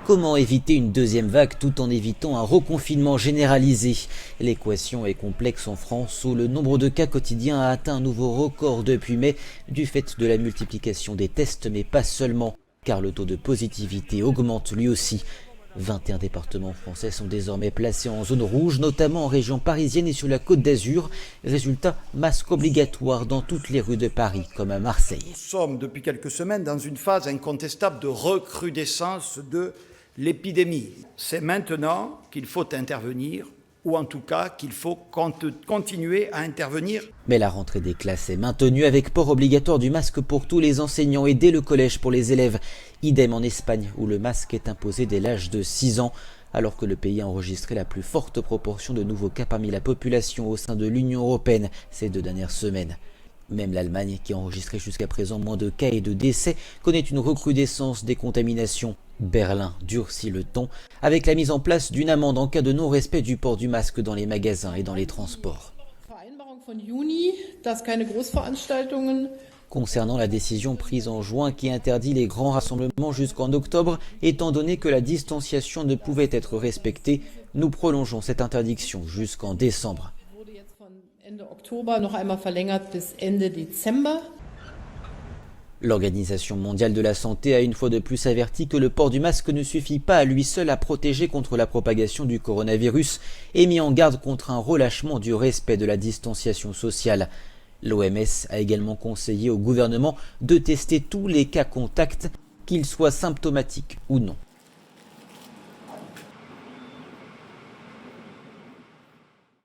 Comment éviter une deuxième vague tout en évitant un reconfinement généralisé? L'équation est complexe en France où le nombre de cas quotidiens a atteint un nouveau record depuis mai du fait de la multiplication des tests, mais pas seulement, car le taux de positivité augmente lui aussi. 21 départements français sont désormais placés en zone rouge, notamment en région parisienne et sur la Côte d'Azur. Résultat, masque obligatoire dans toutes les rues de Paris, comme à Marseille. Nous sommes depuis quelques semaines dans une phase incontestable de recrudescence de l'épidémie. C'est maintenant qu'il faut intervenir, ou en tout cas qu'il faut continuer à intervenir. Mais la rentrée des classes est maintenue avec port obligatoire du masque pour tous les enseignants et dès le collège pour les élèves. Idem en Espagne où le masque est imposé dès l'âge de 6 ans, alors que le pays a enregistré la plus forte proportion de nouveaux cas parmi la population au sein de l'Union européenne ces 2 dernières semaines. Même l'Allemagne, qui a enregistré jusqu'à présent moins de cas et de décès, connaît une recrudescence des contaminations. Berlin durcit le ton avec la mise en place d'une amende en cas de non-respect du port du masque dans les magasins et dans les transports. Concernant la décision prise en juin qui interdit les grands rassemblements jusqu'en octobre, étant donné que la distanciation ne pouvait être respectée, nous prolongeons cette interdiction jusqu'en décembre. L'Organisation mondiale de la santé a une fois de plus averti que le port du masque ne suffit pas à lui seul à protéger contre la propagation du coronavirus et mis en garde contre un relâchement du respect de la distanciation sociale. L'OMS a également conseillé au gouvernement de tester tous les cas contacts, qu'ils soient symptomatiques ou non.